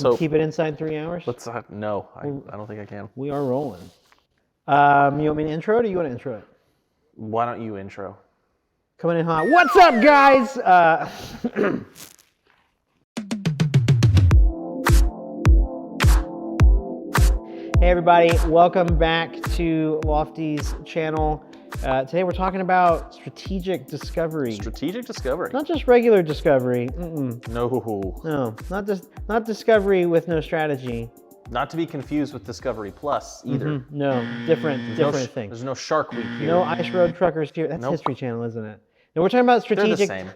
So Keep it inside 3 hours? no, I don't think I can. We are rolling. You want me to intro it or you want to intro it? Why don't you intro? Coming in hot. What's up, guys? Hey, everybody. Welcome back to Lofty's channel. Today we're talking about strategic discovery. Strategic discovery. Not just regular discovery. No. No, not discovery with no strategy. Not to be confused with Discovery Plus either. No, different thing. There's no Shark Week here. No Ice Road Truckers here. That's Nope. History Channel, isn't it? No, we're talking about strategic, same.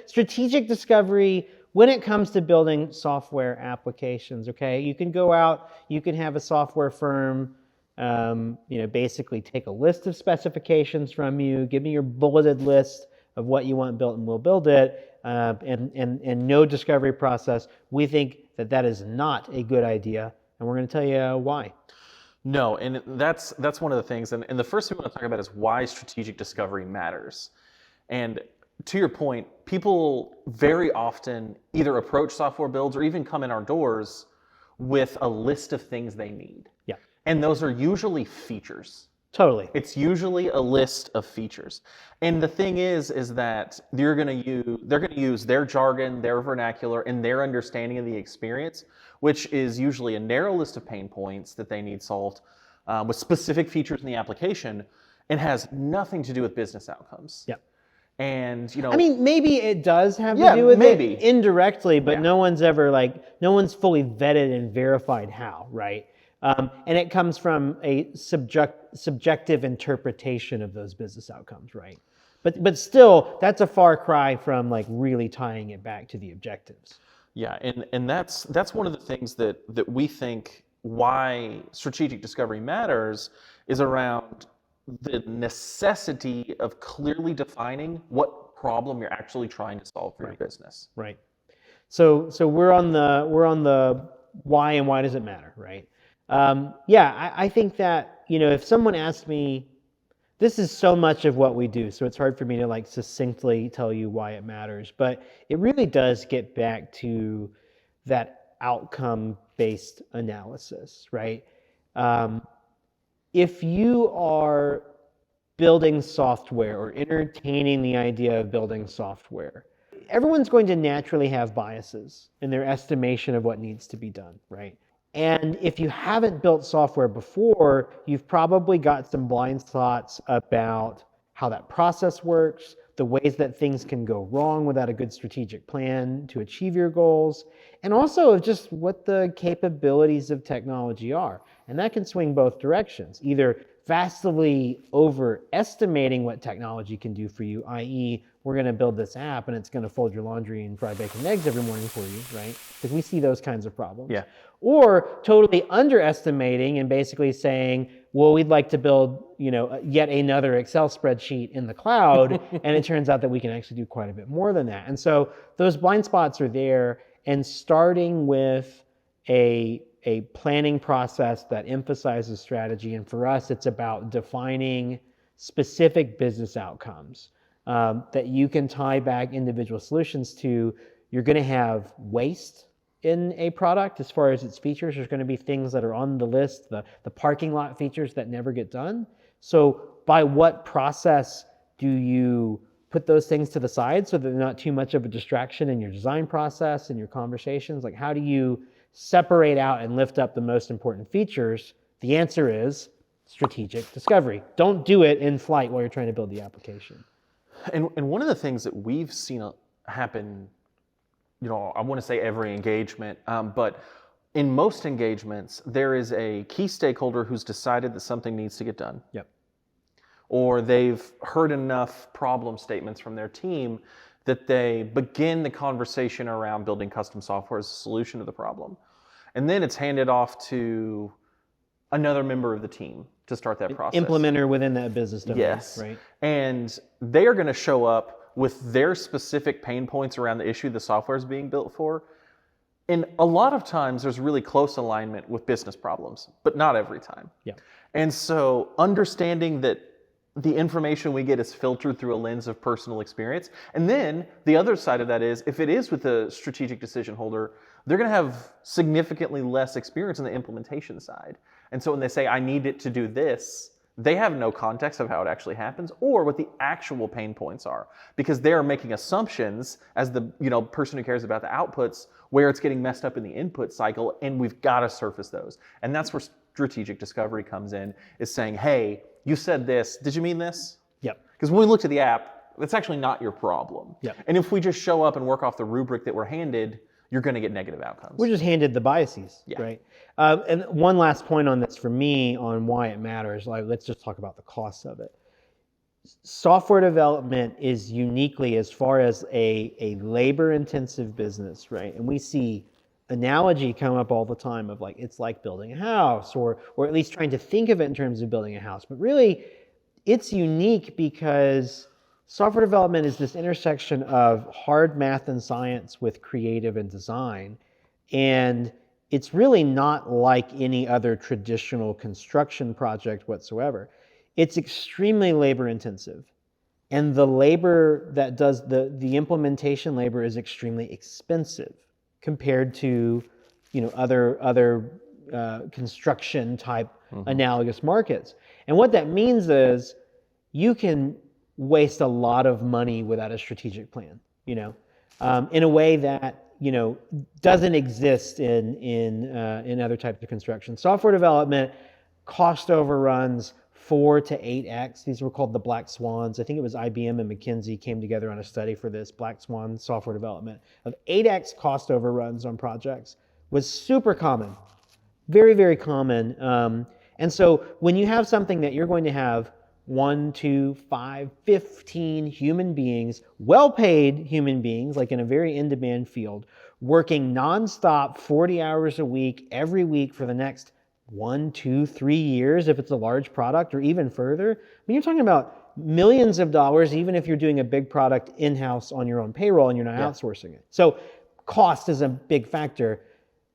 strategic discovery when it comes to building software applications. Okay, you can go out, you can have a software firm, basically take a list of specifications from you, give me your bulleted list of what you want built, and we'll build it. And no discovery process. We think that is not a good idea, and we're going to tell you why. No, and that's one of the things. And the first thing we want to talk about is why strategic discovery matters. And to your point, people very often either approach software builds or even come in our doors with a list of things they need. Yeah. And those are usually features. Totally. It's usually a list of features. And the thing is that they're going to use their jargon, their vernacular, and their understanding of the experience, which is usually a narrow list of pain points that they need solved with specific features in the application, and has nothing to do with business outcomes. Yeah. And I mean, maybe it does have to do with maybe. it indirectly, but Yeah. no one's fully vetted and verified how, right? And it comes from a subjective interpretation of those business outcomes, right? But still, that's a far cry from like really tying it back to the objectives. Yeah, and that's one of the things that we think why strategic discovery matters is around the necessity of clearly defining what problem you're actually trying to solve for your business. Right. So we're on the why and why does it matter, right? I think that, if someone asked me, this is so much of what we do, so it's hard for me to like succinctly tell you why it matters, but it really does get back to that outcome-based analysis, right? If you are building software or entertaining the idea of building software, everyone's going to naturally have biases in their estimation of what needs to be done, right? And if you haven't built software before, you've probably got some blind spots about how that process works, the ways that things can go wrong without a good strategic plan to achieve your goals, and also just what the capabilities of technology are. And that can swing both directions, either vastly overestimating what technology can do for you, i.e., we're going to build this app and it's going to fold your laundry and fry bacon and eggs every morning for you, right? Because we see those kinds of problems. Yeah. Or totally underestimating and basically saying, well, we'd like to build, yet another Excel spreadsheet in the cloud, and it turns out that we can actually do quite a bit more than that. And so those blind spots are there, and starting with a planning process that emphasizes strategy, and for us, it's about defining specific business outcomes that you can tie back individual solutions to. You're going to have waste in a product as far as its features. There's going to be things that are on the list, the parking lot features that never get done. So by what process do you put those things to the side so that they're not too much of a distraction in your design process and your conversations? Like, how do you separate out and lift up the most important features? The answer is strategic discovery. Don't do it in flight while you're trying to build the application. And one of the things that we've seen happen, I want to say every engagement, but in most engagements, there is a key stakeholder who's decided that something needs to get done. Yep. Or they've heard enough problem statements from their team that they begin the conversation around building custom software as a solution to the problem. And then it's handed off to another member of the team to start that process. Implementer within that business domain, yes. Right? And they are going to show up with their specific pain points around the issue the software is being built for. And a lot of times there's really close alignment with business problems, but not every time. Yeah. And so understanding that the information we get is filtered through a lens of personal experience. And then the other side of that is, if it is with a strategic decision holder, they're going to have significantly less experience in the implementation side. And so when they say, I need it to do this, they have no context of how it actually happens or what the actual pain points are, because they're making assumptions as the person who cares about the outputs where it's getting messed up in the input cycle, and we've got to surface those. And that's where strategic discovery comes in, is saying, hey, you said this, did you mean this? Yep. Because when we looked at the app, that's actually not your problem. Yep. And if we just show up and work off the rubric that we're handed, you're going to get negative outcomes. We're just handed the biases, right? And one last point on this for me on why it matters, like let's just talk about the costs of it. Software development is uniquely, as far as a labor-intensive business, right? And we see analogy come up all the time of like, it's like building a house, or at least trying to think of it in terms of building a house. But really, it's unique because software development is this intersection of hard math and science with creative and design. And it's really not like any other traditional construction project whatsoever. It's extremely labor intensive. And the labor that does the implementation labor is extremely expensive compared to other construction type analogous markets. And what that means is you can waste a lot of money without a strategic plan, in a way that doesn't exist in other types of construction. Software development cost overruns 4 to 8x. These were called the black swans. I think it was IBM and McKinsey came together on a study for this black swan software development of 8x cost overruns on projects was super common, very, very common. And so when you have something that you're going to have 1, 2, 5, 15 human beings, well-paid human beings, like in a very in-demand field, working nonstop 40 hours a week, every week for the next 1, 2, 3 years, if it's a large product, or even further. I mean, you're talking about millions of dollars, even if you're doing a big product in-house on your own payroll and you're not outsourcing it. So cost is a big factor.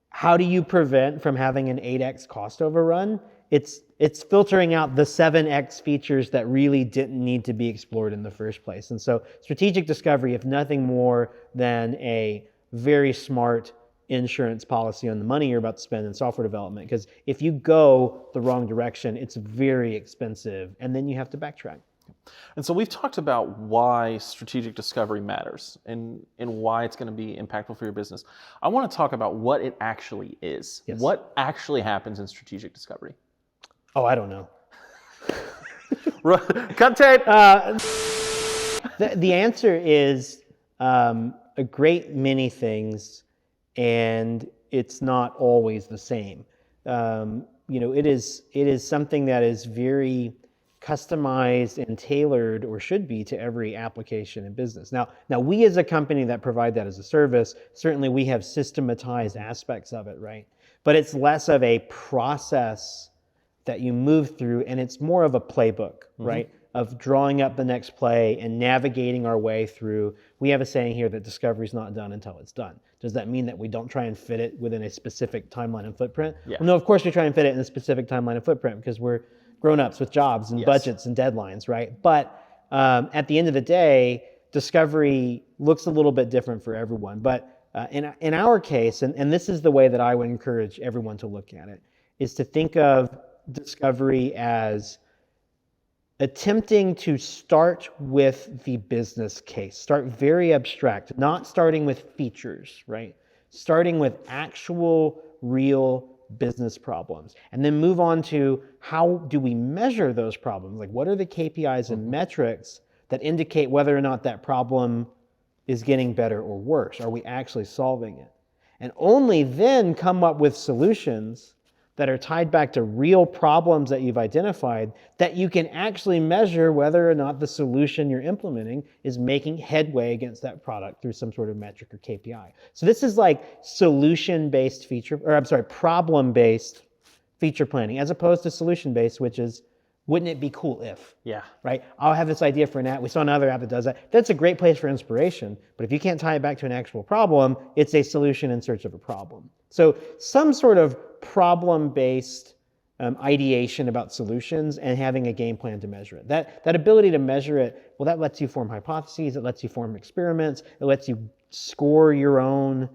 How do you prevent from having an 8x cost overrun? It's filtering out the 7x features that really didn't need to be explored in the first place. And so strategic discovery, if nothing more than a very smart insurance policy on the money you're about to spend in software development, because if you go the wrong direction, it's very expensive, and then you have to backtrack. And so we've talked about why strategic discovery matters and why it's going to be impactful for your business. I want to talk about what it actually is. Yes. What actually happens in strategic discovery? Oh, I don't know. Cut tape! The answer is a great many things, and it's not always the same. It is something that is very customized and tailored, or should be, to every application in business. Now we as a company that provide that as a service, certainly we have systematized aspects of it, right? But it's less of a process that you move through, and it's more of a playbook, right? Of drawing up the next play and navigating our way through. We have a saying here that discovery is not done until it's done. Does that mean that we don't try and fit it within a specific timeline and footprint? Yeah. Well, no, of course we try and fit it in a specific timeline and footprint, because we're grown-ups with jobs and budgets and deadlines, right? But at the end of the day, discovery looks a little bit different for everyone. But in our case, and this is the way that I would encourage everyone to look at it, is to think of discovery as attempting to start with the business case. Start very abstract, not starting with features, right? Starting with actual, real business problems, and then move on to how do we measure those problems? Like, what are the KPIs and metrics that indicate whether or not that problem is getting better or worse? Are we actually solving it? And only then come up with solutions that are tied back to real problems that you've identified, that you can actually measure whether or not the solution you're implementing is making headway against that product through some sort of metric or KPI. So this is like solution-based problem-based feature planning, as opposed to solution-based, which is, wouldn't it be cool if? Yeah. Right? I'll have this idea for an app. We saw another app that does that. That's a great place for inspiration. But if you can't tie it back to an actual problem, it's a solution in search of a problem. So some sort of problem-based ideation about solutions and having a game plan to measure it. That ability to measure it, well, that lets you form hypotheses. It lets you form experiments. It lets you score your own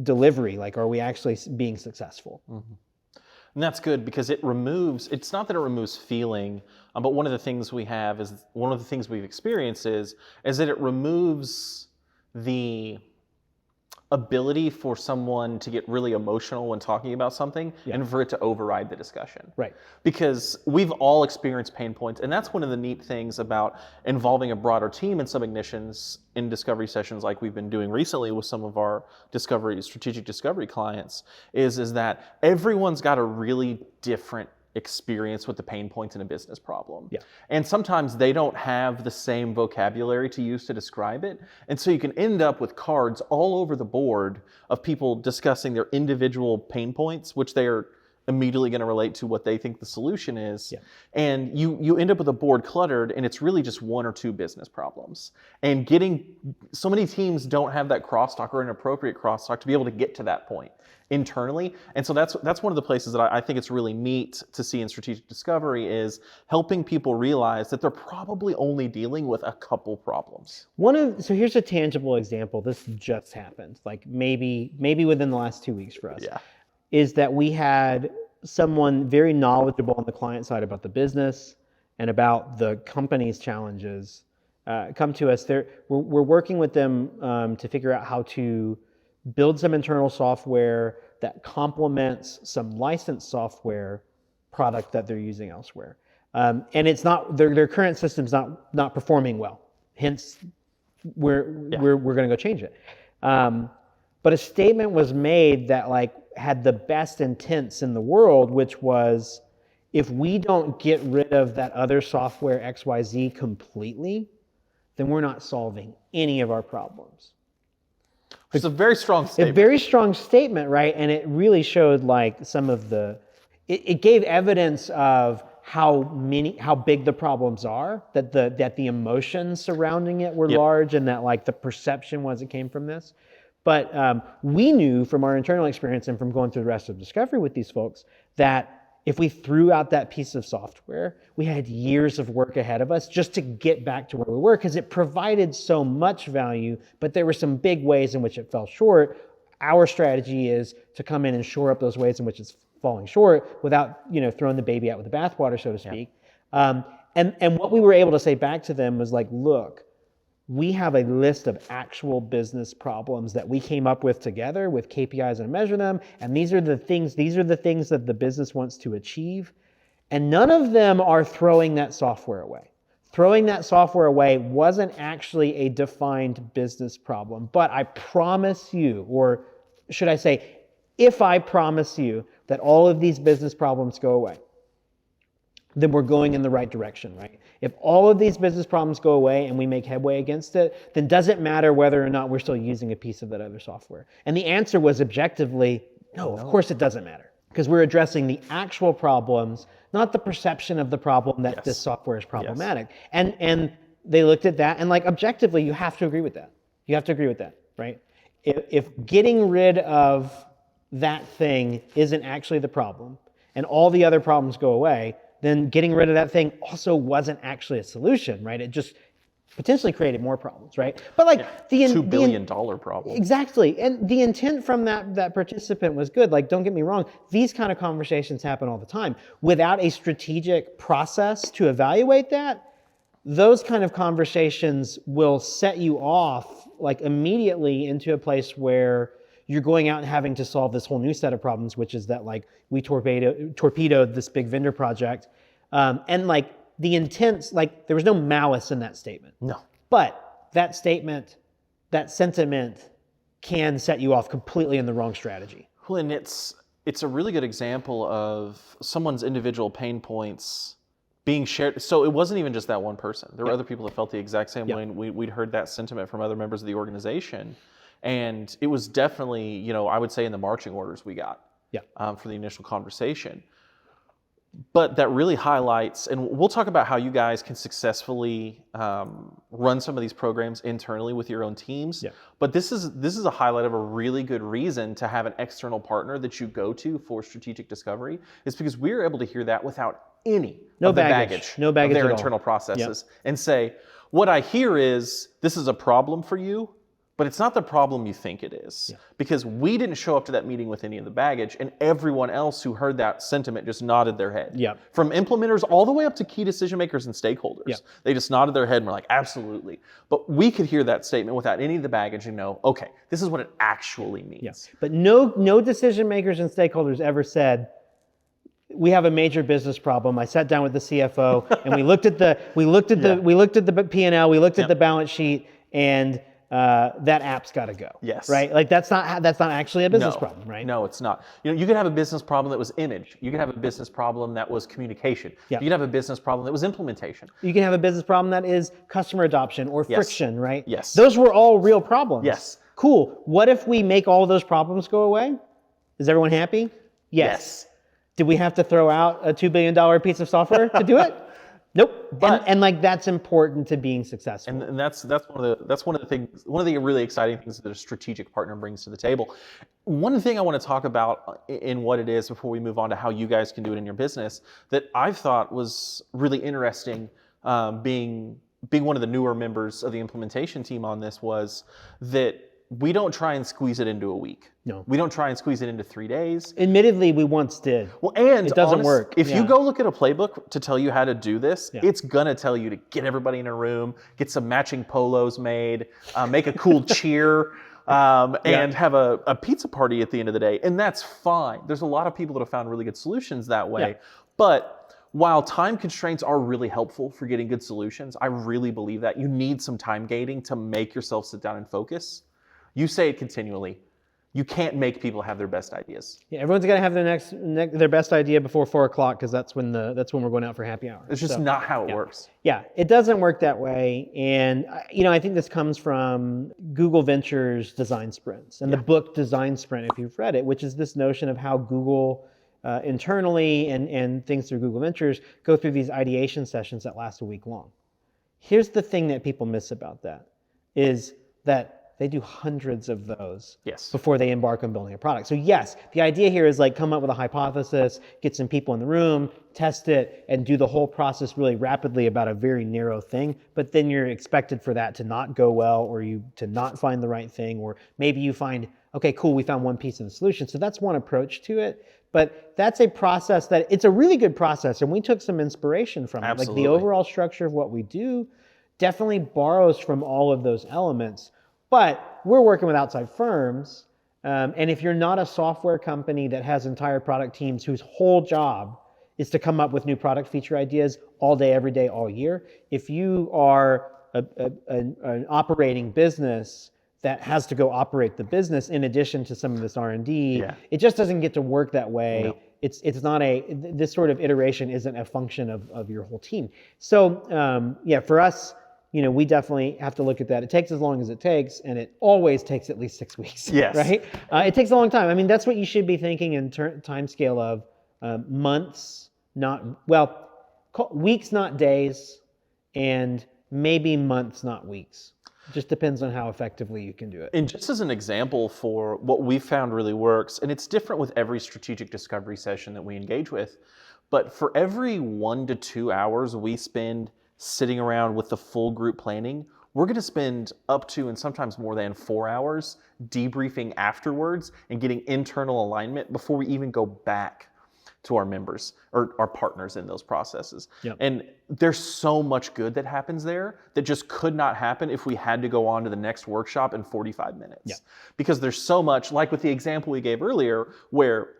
delivery? Like, are we actually being successful? And that's good because it's not that it removes feeling, but one of the things we've experienced is that it removes the ability for someone to get really emotional when talking about something and for it to override the discussion. Right. Because we've all experienced pain points, and that's one of the neat things about involving a broader team in some ignitions in discovery sessions like we've been doing recently with some of our strategic discovery clients, is that everyone's got a really different experience with the pain points in a business problem. Yeah. And sometimes they don't have the same vocabulary to use to describe it. And so you can end up with cards all over the board of people discussing their individual pain points, which they are immediately going to relate to what they think the solution is. Yeah. And you end up with a board cluttered, and it's really just one or two business problems. And so many teams don't have that crosstalk or an appropriate crosstalk to be able to get to that point internally. And so that's one of the places that I think it's really neat to see in strategic discovery is helping people realize that they're probably only dealing with a couple problems. So here's a tangible example. This just happened, like maybe within the last 2 weeks for us. Yeah. Is that we had someone very knowledgeable on the client side about the business and about the company's challenges come to us. We're working with them to figure out how to build some internal software that complements some licensed software product that they're using elsewhere. And it's not their current system's not performing well. Hence, we're going to go change it. But a statement was made that like had the best intents in the world, which was, if we don't get rid of that other software XYZ completely, then we're not solving any of our problems. It's a very strong statement. A very strong statement, right? And it really showed like some of it gave evidence of how big the problems are, that the emotions surrounding it were large, and that like the perception was it came from this. But we knew from our internal experience and from going through the rest of discovery with these folks that if we threw out that piece of software, we had years of work ahead of us just to get back to where we were, because it provided so much value, but there were some big ways in which it fell short. Our strategy is to come in and shore up those ways in which it's falling short without throwing the baby out with the bathwater, so to speak. And what we were able to say back to them was like, look, we have a list of actual business problems that we came up with together with KPIs and measure them. And these are the things that the business wants to achieve. And none of them are throwing that software away. Throwing that software away wasn't actually a defined business problem. But I promise you, or should I say, if I promise you that all of these business problems go away, then we're going in the right direction, right? If all of these business problems go away and we make headway against it, then does it matter whether or not we're still using a piece of that other software? And the answer was objectively, no, of course it doesn't matter. Because we're addressing the actual problems, not the perception of the problem that this software is problematic. Yes. And they looked at that, and like objectively, you have to agree with that. You have to agree with that, right? If getting rid of that thing isn't actually the problem, and all the other problems go away, then getting rid of that thing also wasn't actually a solution, right? It just potentially created more problems, right? But like $2 billion problem. Exactly. And the intent from that participant was good. Like, don't get me wrong, these kind of conversations happen all the time. Without a strategic process to evaluate that, those kind of conversations will set you off like immediately into a place where you're going out and having to solve this whole new set of problems, which is that like we torpedoed this big vendor project. And like the intent, like there was no malice in that statement. No. But that statement, that sentiment can set you off completely in the wrong strategy. Well, and it's a really good example of someone's individual pain points being shared. So it wasn't even just that one person. There were other people that felt the exact same way, and we'd heard that sentiment from other members of the organization. And it was definitely, I would say in the marching orders we got for the initial conversation. But that really highlights, and we'll talk about how you guys can successfully run some of these programs internally with your own teams. Yeah. But this is a highlight of a really good reason to have an external partner that you go to for strategic discovery. Is because we were able to hear that without any baggage of their internal processes, and say, what I hear is this is a problem for you, But it's not the problem you think it is, because we didn't show up to that meeting with any of the baggage, and everyone else who heard that sentiment just nodded their head. Yeah. From implementers all the way up to key decision makers and stakeholders. Yeah. They just nodded their head and were like, absolutely. But we could hear that statement without any of the baggage and know, okay, this is what it actually means. Yeah. But no decision makers and stakeholders ever said, we have a major business problem. I sat down with the CFO and we looked at the P&L, we looked at the balance sheet, and that app's got to go. Yes. Right. Like that's not actually a business problem, right? No, it's not. You could have a business problem that was image. You could have a business problem that was communication. Yeah. You could have a business problem that was implementation. You can have a business problem that is customer adoption or friction, right? Yes. Those were all real problems. Yes. Cool. What if we make all those problems go away? Is everyone happy? Yes. Did we have to throw out a $2 billion piece of software to do it? Nope. But and like that's important to being successful. And that's one of the really exciting things that a strategic partner brings to the table. One thing I want to talk about in what it is before we move on to how you guys can do it in your business that I thought was really interesting, being one of the newer members of the implementation team on this, was that we don't try and squeeze it into a week. No. We don't try and squeeze it into 3 days. Admittedly, we once did. Well, and it doesn't work. If you go look at a playbook to tell you how to do this, it's gonna tell you to get everybody in a room, get some matching polos made, make a cool cheer, and have a pizza party at the end of the day. And that's fine. There's a lot of people that have found really good solutions that way. Yeah. But while time constraints are really helpful for getting good solutions, I really believe that you need some time gating to make yourself sit down and focus. You say it continually. You can't make people have their best ideas. Yeah, everyone's got to have their best idea before 4 o'clock, because that's when we're going out for happy hour. It's just not how it works. Yeah, it doesn't work that way. And I think this comes from Google Ventures design sprints and the book Design Sprint, if you've read it, which is this notion of how Google internally and things through Google Ventures go through these ideation sessions that last a week long. Here's the thing that people miss about that, is that they do hundreds of those before they embark on building a product. So yes, the idea here is like come up with a hypothesis, get some people in the room, test it, and do the whole process really rapidly about a very narrow thing. But then you're expected for that to not go well, or you to not find the right thing, or maybe you find, okay, cool, we found one piece of the solution. So that's one approach to it. But that's a process that, it's a really good process, and we took some inspiration from it. Absolutely. Like the overall structure of what we do definitely borrows from all of those elements. But we're working with outside firms, and if you're not a software company that has entire product teams whose whole job is to come up with new product feature ideas all day, every day, all year, if you are an operating business that has to go operate the business in addition to some of this R&D, it just doesn't get to work that way. No. It's not this sort of iteration isn't a function of your whole team. So for us, we definitely have to look at that. It takes as long as it takes, and it always takes at least 6 weeks. Yes. Right? It takes a long time. I mean, that's what you should be thinking in time scale of months, weeks, not days, and maybe months, not weeks. It just depends on how effectively you can do it. And just as an example for what we found really works, and it's different with every strategic discovery session that we engage with, but for every 1 to 2 hours we spend sitting around with the full group planning, we're going to spend up to and sometimes more than 4 hours debriefing afterwards and getting internal alignment before we even go back to our members or our partners in those processes. Yep. And there's so much good that happens there that just could not happen if we had to go on to the next workshop in 45 minutes. Yep. Because there's so much, like with the example we gave earlier, where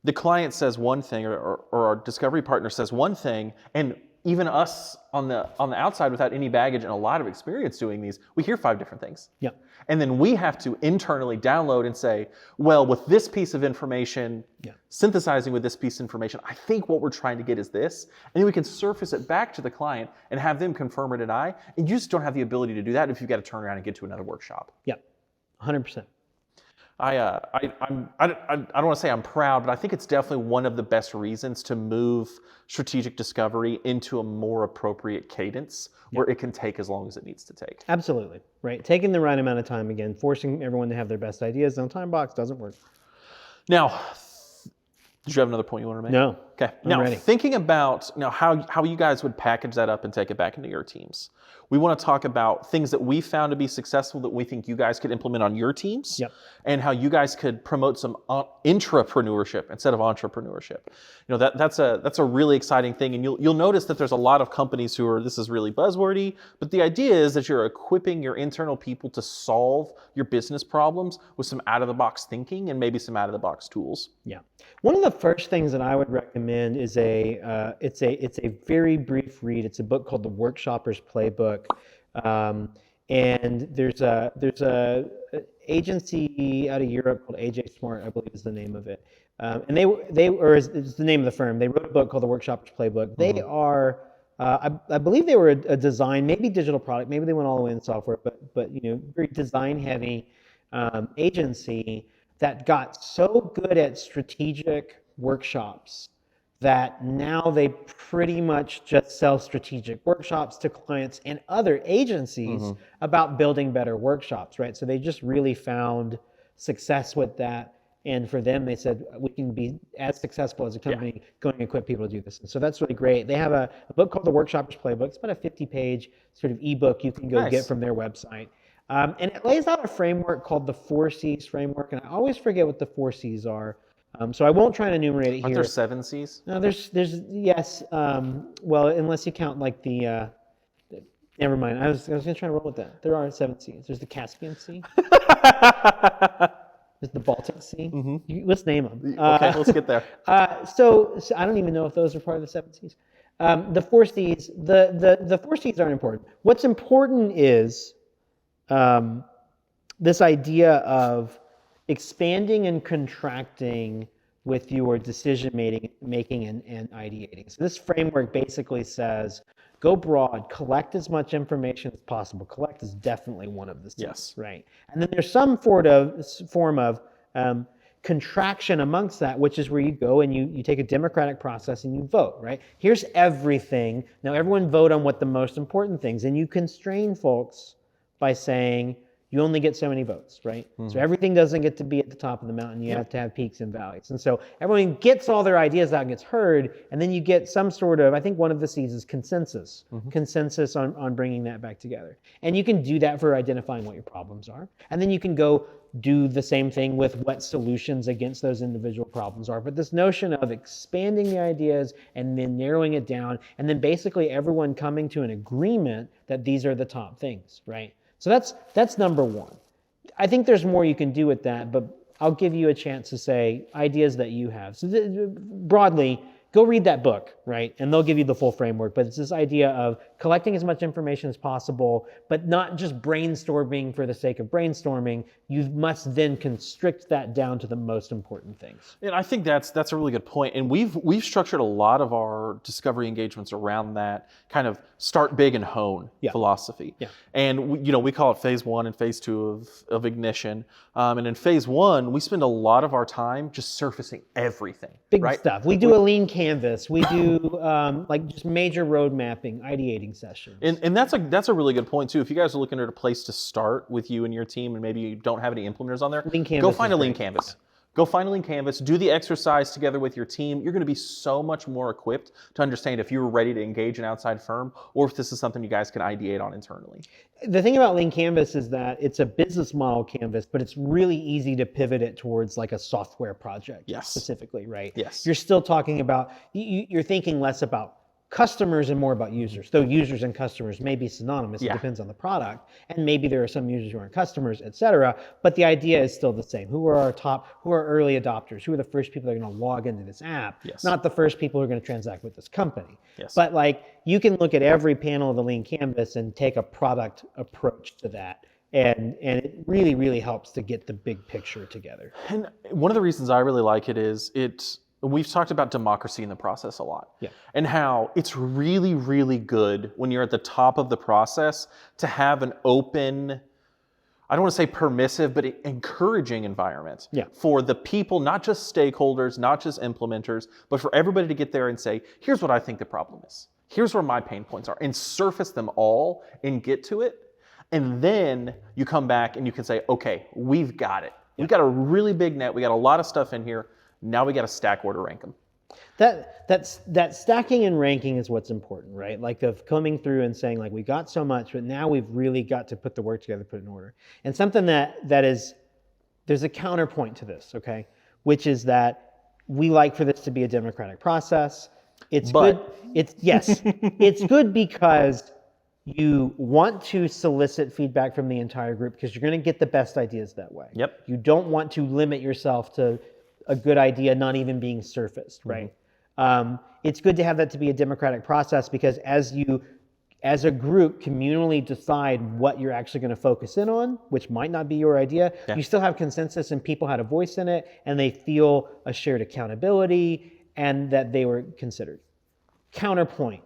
the client says one thing or our discovery partner says one thing, and even us on the outside without any baggage and a lot of experience doing these, we hear 5 different things. Yeah. And then we have to internally download and say, well, with this piece of information, synthesizing with this piece of information, I think what we're trying to get is this. And then we can surface it back to the client and have them confirm or deny. And you just don't have the ability to do that if you've got to turn around and get to another workshop. Yeah, 100%. I don't want to say I'm proud, but I think it's definitely one of the best reasons to move strategic discovery into a more appropriate cadence where it can take as long as it needs to take. Absolutely, right. Taking the right amount of time, again, forcing everyone to have their best ideas on time box doesn't work. Now, did you have another point you want to make? No. Okay. I'm now, ready. Thinking about how you guys would package that up and take it back into your teams. We want to talk about things that we found to be successful that we think you guys could implement on your teams, Yep. and how you guys could promote some intrapreneurship instead of entrepreneurship. That's a really exciting thing, and you'll notice that there's a lot of companies who are, this is really buzzwordy, but the idea is that you're equipping your internal people to solve your business problems with some out-of-the-box thinking and maybe some out-of-the-box tools. Yeah. One of the first things that I would recommend is it's a very brief read. It's a book called The Workshopper's Playbook. And there's a agency out of Europe called AJ Smart, I believe is the name of it. And it's the name of the firm. They wrote a book called The Workshopper's Playbook. They are, I believe they were a design, maybe digital product, maybe they went all the way in software, but very design heavy agency that got so good at strategic workshops that now they pretty much just sell strategic workshops to clients and other agencies about building better workshops, right? So they just really found success with that. And for them, they said, we can be as successful as a company going and equip people to do this. And so that's really great. They have a book called The Workshopper's Playbook. It's about a 50-page sort of ebook you can go get from their website. And it lays out a framework called the 4 C's framework. And I always forget what the 4 C's are. So I won't try to enumerate it here. Aren't there 7 C's? No, there's yes. Well, unless you count like the, never mind. I was going to try to roll with that. There are 7 C's. There's the Caspian Sea. There's the Baltic Sea. Let's name them. Okay, let's get there. So I don't even know if those are part of the 7 C's. The 4 C's, the 4 C's aren't important. What's important is this idea of expanding and contracting with your decision making and ideating. So this framework basically says, go broad, collect as much information as possible. Collect is definitely one of the C's, right? And then there's some form of contraction amongst that, which is where you go and you take a democratic process and you vote, right? Here's everything. Now everyone vote on what the most important things, and you constrain folks by saying, you only get so many votes, right? So everything doesn't get to be at the top of the mountain. You have to have peaks and valleys. And so everyone gets all their ideas out and gets heard, and then you get some sort of, I think one of the C's is consensus. Consensus on bringing that back together. And you can do that for identifying what your problems are. And then you can go do the same thing with what solutions against those individual problems are. But this notion of expanding the ideas and then narrowing it down, and then basically everyone coming to an agreement that these are the top things, right? So that's number one. I think there's more you can do with that, but I'll give you a chance to say ideas that you have. So broadly, go read that book, right? And they'll give you the full framework. But it's this idea of collecting as much information as possible, but not just brainstorming for the sake of brainstorming. You must then constrict that down to the most important things. And I think that's a really good point. And we've structured a lot of our discovery engagements around that kind of start big and hone philosophy. Yeah. And we call it phase 1 and phase 2 of ignition. And in phase 1, we spend a lot of our time just surfacing everything. Big stuff. We do a lean canvas. We do like just major road mapping, ideating sessions. And that's a really good point too. If you guys are looking at a place to start with you and your team, and maybe you don't have any implementers on there, go find a lean canvas. Yeah. Go find a lean canvas, do the exercise together with your team. You're going to be so much more equipped to understand if you're ready to engage an outside firm or if this is something you guys can ideate on internally. The thing about lean canvas is that it's a business model canvas, but it's really easy to pivot it towards like a software project specifically, right? Yes. You're still talking about, you're thinking less about customers and more about users, though users and customers may be synonymous. It depends on the product, and maybe there are some users who aren't customers, et cetera, but the idea is still the same. Who are early adopters? Who are the first people that are going to log into this app? Not the first people who are going to transact with this company. But like, you can look at every panel of the lean canvas and take a product approach to that. And it really, really helps to get the big picture together. And one of the reasons I really like it is we've talked about democracy in the process a lot, and how it's really, really good when you're at the top of the process to have an open, I don't want to say permissive, but encouraging environment for the people, not just stakeholders, not just implementers, but for everybody to get there and say, here's what I think the problem is. Here's where my pain points are, and surface them all and get to it. And then you come back and you can say, okay, we've got it. We've got a really big net. We got a lot of stuff in here. Now we got to stack order rank them. That stacking and ranking is what's important, right? Like of coming through and saying like we got so much, but now we've really got to put the work together, put it in order. And something that is, there's a counterpoint to this, okay? Which is that we like for this to be a democratic process. It's good. It's good because you want to solicit feedback from the entire group because you're going to get the best ideas that way. Yep. You don't want to limit yourself to a good idea not even being surfaced, right? It's good to have that to be a democratic process because as a group communally decide what you're actually going to focus in on, which might not be your idea, you still have consensus and people had a voice in it and they feel a shared accountability and that they were considered. Counterpoint.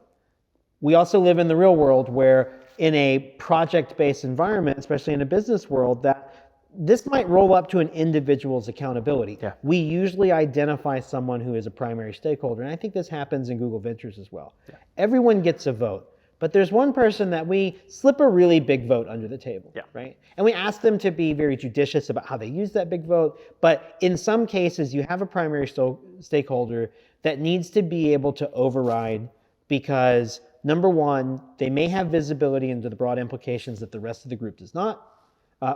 We also live in the real world where in a project-based environment, especially in a business world, that this might roll up to an individual's accountability. Yeah. We usually identify someone who is a primary stakeholder, and I think this happens in Google Ventures as well. Yeah. Everyone gets a vote, but there's one person that we slip a really big vote under the table, right? And we ask them to be very judicious about how they use that big vote, but in some cases, you have a primary stakeholder that needs to be able to override because number one, they may have visibility into the broad implications that the rest of the group does not,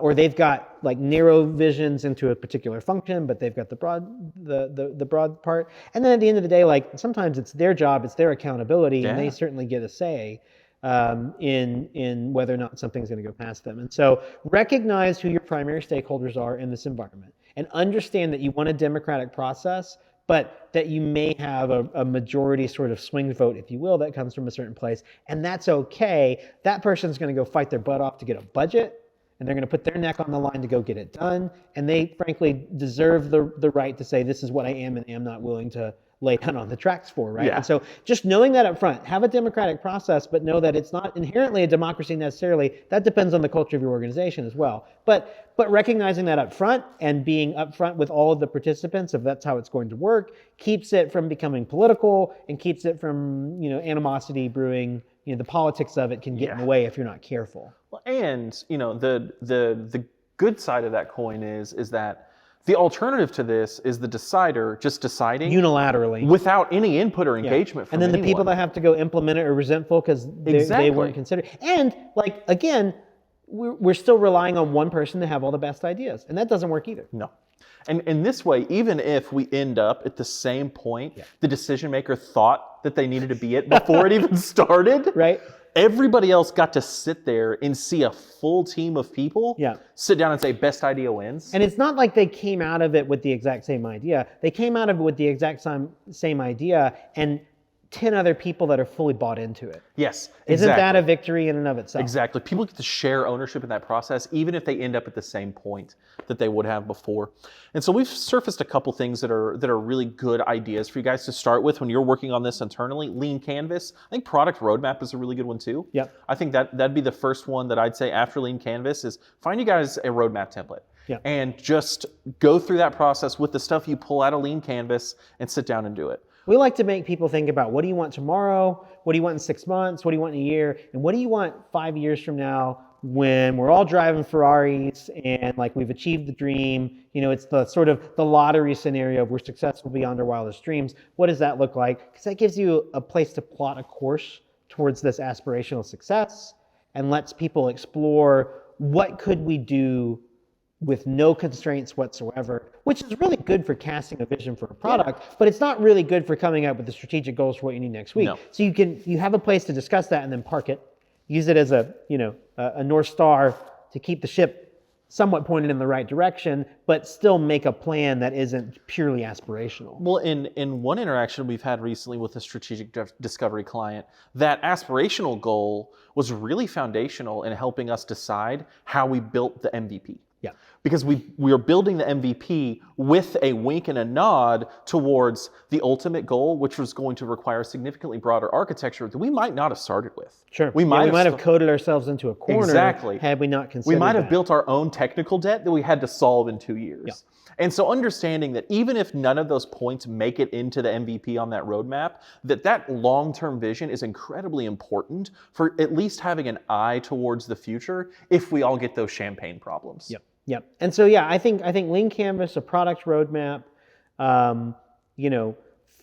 or they've got like narrow visions into a particular function, but they've got the broad part. And then at the end of the day, like sometimes it's their job, it's their accountability, and they certainly get a say in whether or not something's going to go past them. And so recognize who your primary stakeholders are in this environment, and understand that you want a democratic process, but that you may have a majority sort of swing vote, if you will, that comes from a certain place. And that's okay. That person's going to go fight their butt off to get a budget, and they're going to put their neck on the line to go get it done. And they frankly deserve the right to say, this is what I am and am not willing to lay down on the tracks for, right? Yeah. And so just knowing that up front, have a democratic process, but know that it's not inherently a democracy necessarily. That depends on the culture of your organization as well. But recognizing that up front and being upfront with all of the participants, if that's how it's going to work, keeps it from becoming political and keeps it from, animosity brewing. The politics of it can get in the way if you're not careful. Well, and the good side of that coin is that the alternative to this is the decider just deciding unilaterally without any input or engagement from and then anyone. The people that have to go implement it are resentful because they weren't considered. And again, we're still relying on one person to have all the best ideas, and that doesn't work either. No. And in this way, even if we end up at the same point the decision maker thought that they needed to be at before it even started, right? Everybody else got to sit there and see a full team of people sit down and say, best idea wins. And it's not like they came out of it with the exact same idea. They came out of it with the exact same idea and 10 other people that are fully bought into it. Yes, exactly. Isn't that a victory in and of itself? Exactly. People get to share ownership in that process, even if they end up at the same point that they would have before. And so we've surfaced a couple things that are really good ideas for you guys to start with when you're working on this internally. Lean Canvas. I think product roadmap is a really good one too. Yep. I think that'd be the first one that I'd say after Lean Canvas is find you guys a roadmap template. Yeah. And just go through that process with the stuff you pull out of Lean Canvas and sit down and do it. We like to make people think about what do you want tomorrow, what do you want in 6 months, what do you want in a year, and what do you want 5 years from now when we're all driving Ferraris and we've achieved the dream. It's the sort of the lottery scenario of we're successful beyond our wildest dreams. What does that look like? Because that gives you a place to plot a course towards this aspirational success and lets people explore what could we do with no constraints whatsoever, which is really good for casting a vision for a product, but it's not really good for coming up with the strategic goals for what you need next week. No. So you have a place to discuss that and then park it, use it as a North Star to keep the ship somewhat pointed in the right direction, but still make a plan that isn't purely aspirational. Well, in one interaction we've had recently with a strategic discovery client, that aspirational goal was really foundational in helping us decide how we built the MVP. Yeah. Because we are building the MVP with a wink and a nod towards the ultimate goal, which was going to require significantly broader architecture that we might not have started with. Sure. We might have coded ourselves into a corner had we not considered We might have that. built our own technical debt that we had to solve in 2 years. Yeah. And so understanding that even if none of those points make it into the MVP on that roadmap, that long-term vision is incredibly important for at least having an eye towards the future if we all get those champagne problems. Yep. And so, I think Lean Canvas, a product roadmap,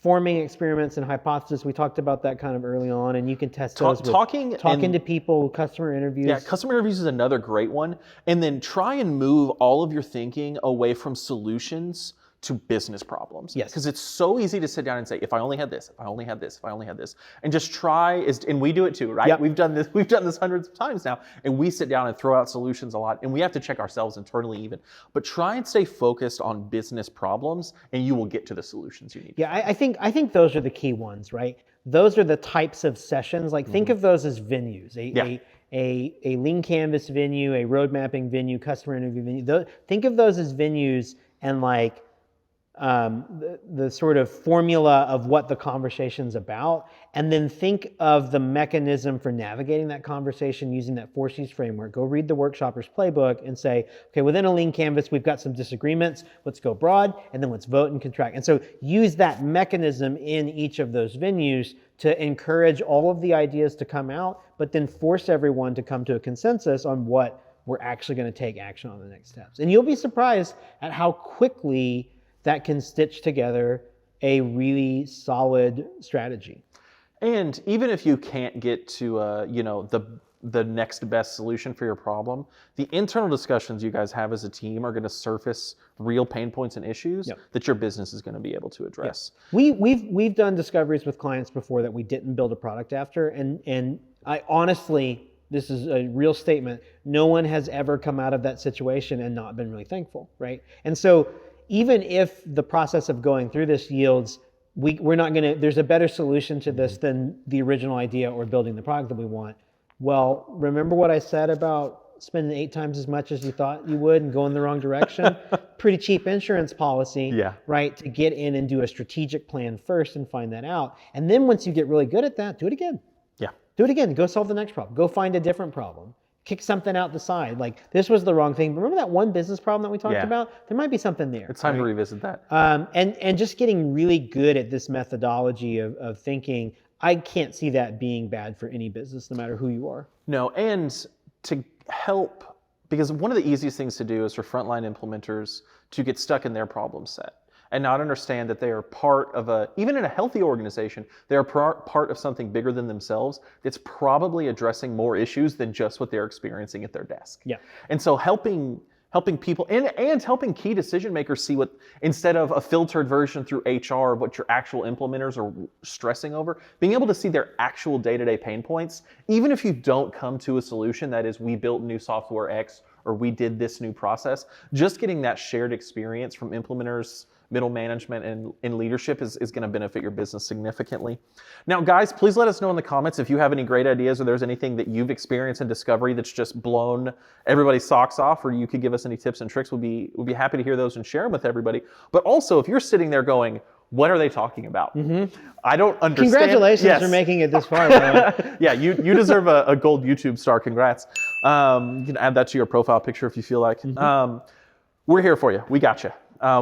forming experiments and hypotheses. We talked about that kind of early on, and you can test those with Talking to people, customer interviews. Yeah, customer interviews is another great one. And then try and move all of your thinking away from solutions to business problems. Yes. Because it's so easy to sit down and say, if I only had this, if I only had this, if I only had this, and just try, and we do it too, right? Yep. We've done this hundreds of times now, and we sit down and throw out solutions a lot, and we have to check ourselves internally even. But try and stay focused on business problems, and you will get to the solutions you need. Yeah, I think those are the key ones, right? Those are the types of sessions. Like think of those as venues. A lean canvas venue, a road mapping venue, customer interview venue. Think of those as venues, and like the sort of formula of what the conversation's about, and then think of the mechanism for navigating that conversation using that 4Cs framework. Go read the Workshopper's Playbook and say, okay, within a lean canvas, we've got some disagreements. Let's go broad, and then let's vote and contract. And so use that mechanism in each of those venues to encourage all of the ideas to come out, but then force everyone to come to a consensus on what we're actually going to take action on the next steps. And you'll be surprised at how quickly that can stitch together a really solid strategy. And even if you can't get to the next best solution for your problem, the internal discussions you guys have as a team are going to surface real pain points and issues that your business is going to be able to address. We've done discoveries with clients before that we didn't build a product after, and I honestly, this is a real statement, no one has ever come out of that situation and not been really thankful, right? And so even if the process of going through this yields, we're not going to, there's a better solution to this than the original idea or building the product that we want. Well, remember what I said about spending 8 times as much as you thought you would and going the wrong direction? Pretty cheap insurance policy, right? To get in and do a strategic plan first and find that out. And then once you get really good at that, do it again. Yeah. Do it again. Go solve the next problem. Go find a different problem. Kick something out the side. Like, this was the wrong thing. Remember that one business problem that we talked about? There might be something there. It's time to revisit that. And just getting really good at this methodology of thinking, I can't see that being bad for any business, no matter who you are. No, and to help, because one of the easiest things to do is for frontline implementers to get stuck in their problem set and not understand that they are part of even in a healthy organization, they are part of something bigger than themselves that's probably addressing more issues than just what they're experiencing at their desk. Yeah. And so helping people and helping key decision makers see what, instead of a filtered version through HR of what your actual implementers are stressing over, being able to see their actual day-to-day pain points, even if you don't come to a solution that is, we built new software X or we did this new process, just getting that shared experience from implementers, middle management, and leadership is going to benefit your business significantly. Now, guys, please let us know in the comments if you have any great ideas or there's anything that you've experienced in discovery that's just blown everybody's socks off, or you could give us any tips and tricks. We'd be happy to hear those and share them with everybody. But also, if you're sitting there going, what are they talking about? I don't understand. Congratulations for making it this far. Yeah, you deserve a gold YouTube star. Congrats. You can add that to your profile picture if you feel like. We're here for you. We got you.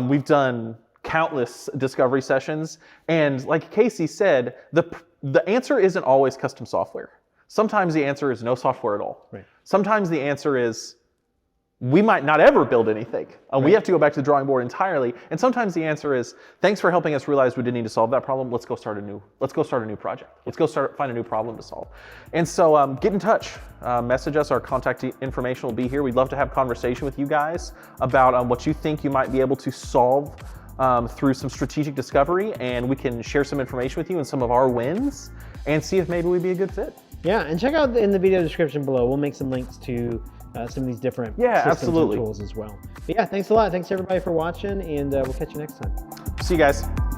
We've done countless discovery sessions, and like Casey said, the answer isn't always custom software. Sometimes the answer is no software at all. Right. Sometimes the answer is we might not ever build anything. We have to go back to the drawing board entirely. And sometimes the answer is, thanks for helping us realize we didn't need to solve that problem. Let's go start a new project. Let's go find a new problem to solve. And so get in touch, message us. Our contact information will be here. We'd love to have conversation with you guys about what you think you might be able to solve through some strategic discovery, and we can share some information with you and some of our wins and see if maybe we'd be a good fit. Yeah, and check out in the video description below. We'll make some links to some of these different systems and tools as well. But yeah, thanks a lot. Thanks everybody for watching, and we'll catch you next time. See you guys.